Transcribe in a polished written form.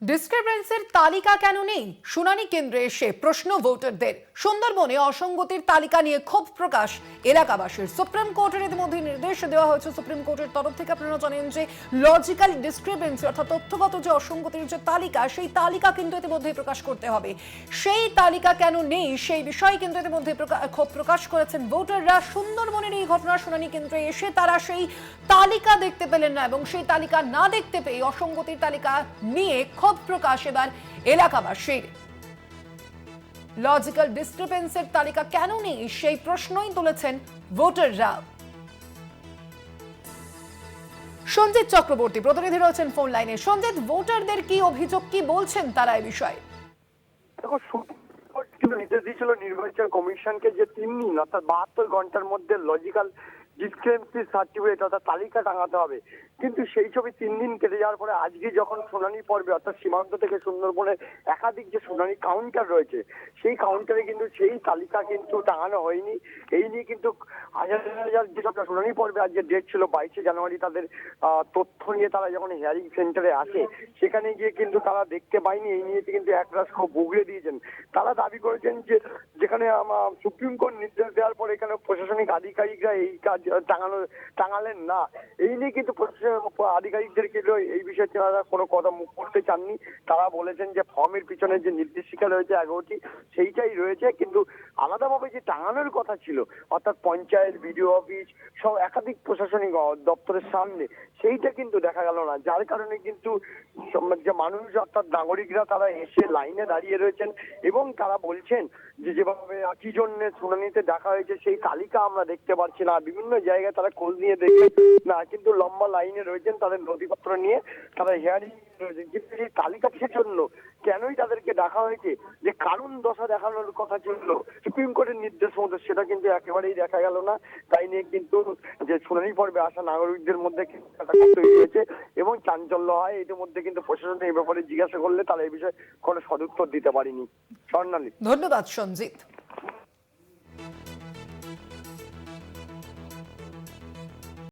ডিসক্রিপেন্সির তালিকা কেন নেই? শুনানি কেন্দ্রে এসে প্রশ্ন ভোটারদের। সুন্দরবনে অসঙ্গতির তালিকা নিয়ে ক্ষোভ প্রকাশ এলাকাবাসীর। সুপ্রিম কোর্টের ইতিমধ্যে নির্দেশ দেওয়া হয়েছে সুপ্রিম কোর্টের তরফ থেকে। আপনারা জানেন যে লজিক্যাল ডিসক্রিপেন্সি অর্থাৎ তথ্যগত যে অসঙ্গতির যে তালিকা, সেই তালিকা কিন্তু ইতিমধ্যে প্রকাশ করতে হবে। সেই তালিকা কেন নেই সেই বিষয়ে কিন্তু ইতিমধ্যে ক্ষোভ প্রকাশ করেছেন ভোটাররা। সুন্দরবনের এই ঘটনার শুনানি কেন্দ্রে এসে তারা সেই তালিকা দেখতে পেলেন না এবং সেই তালিকা না দেখতে পেয়ে অসঙ্গতির তালিকা নিয়ে ক্ষোভ প্রকাশ এবার এলাকাবাসীর। লজিক্যাল ডিসক্রিপেন্সির তালিকা কেন নেই সেই প্রশ্নই তুলেছেন ভোটাররা। সঞ্জিত চক্রবর্তী প্রতিনিধি রয়েছেন ফোন লাইনে। সঞ্জিত, ভোটারদের কি অভিযোগ, কি বলছেন তারা এই বিষয়ে? দেখো, নির্দেশ দিয়েছিল নির্বাচন কমিশনকে যে 3 দিন অর্থাৎ 72 ঘন্টার মধ্যে লজিক্যাল ডিসক্রিপেন্সি সার্টিফিকেট অর্থাৎ তালিকা টাঙাতে হবে। কিন্তু সেই ছবি 3 দিন কেটে যাওয়ার পরে আজকে যখন শুনানি পর্বে অর্থাৎ সীমান্ত থেকে সুন্দরবনের একাধিক যে শুনানি কাউন্টার রয়েছে, সেই কাউন্টারে কিন্তু সেই তালিকা কিন্তু টাঙানো হয়নি। এই নিয়ে কিন্তু হাজার হাজার যেসব শুনানি পর্বে আজকে ডেট ছিল 22শে জানুয়ারি, তাদের তথ্য নিয়ে তারা যখন হিয়ারিং সেন্টারে আসে সেখানে গিয়ে কিন্তু তারা দেখতে পায়নি। এই নিয়ে কিন্তু একরাশ খুব বুগড়ে দিয়েছেন। তারা দাবি করেছেন যে যেখানে সুপ্রিম কোর্ট নির্দেশ দেওয়ার পর এখানে প্রশাসনিক আধিকারিকরা এই কাজ টাঙালেন না। এই নিয়ে কিন্তু আধিকারিকদেরকে এই বিষয়ে তারা কোনো কথা মুখ করতে চাননি। তারা বলেছেন যে ফর্মের পিছনে যে নির্দেশিকা রয়েছে 11টি সেইটাই রয়েছে, কিন্তু আলাদাভাবে যে টাঙানোর কথা ছিল অর্থাৎ পঞ্চায়েত, বিডিও অফিস সব একাধিক প্রশাসনিক দপ্তরের সামনে, সেইটা কিন্তু দেখা গেল না। যার কারণে কিন্তু যে মানুষ অর্থাৎ নাগরিকরা তারা এসে লাইনে দাঁড়িয়ে রয়েছেন এবং তারা বলছেন যে যেভাবে কি জন্য শুনানিতে দেখা হয়েছে সেই তালিকা আমরা দেখতে পাচ্ছি না। বিভিন্ন জায়গায় তারা খোঁজ নিয়ে দেখবেন না, কিন্তু লম্বা লাইনে রয়েছেন তাদের নথিপত্র নিয়ে, তারা হিয়ারিং রয়েছেন। কিন্তু এই তালিকা কিসের জন্য, কেনই তাদেরকে ডাকা হয়েছে, যে কারণ দশা দেখানোর কথা ছিল সুপ্রিম কোর্টের নির্দেশ মতো, সেটা কিন্তু একেবারেই দেখা গেল না। তাই নিয়ে কিন্তু যে শুনানি পর্বে আসা নাগরিকদের মধ্যে তৈরি হয়েছে এবং চাঞ্চল্য হয়। ইতিমধ্যে কিন্তু প্রশাসন এই ব্যাপারে জিজ্ঞাসা করলে তারা এই বিষয়ে কোনো সদুত্তর দিতে পারেনি। স্বর্ণালী, ধন্যবাদ সঞ্জিত।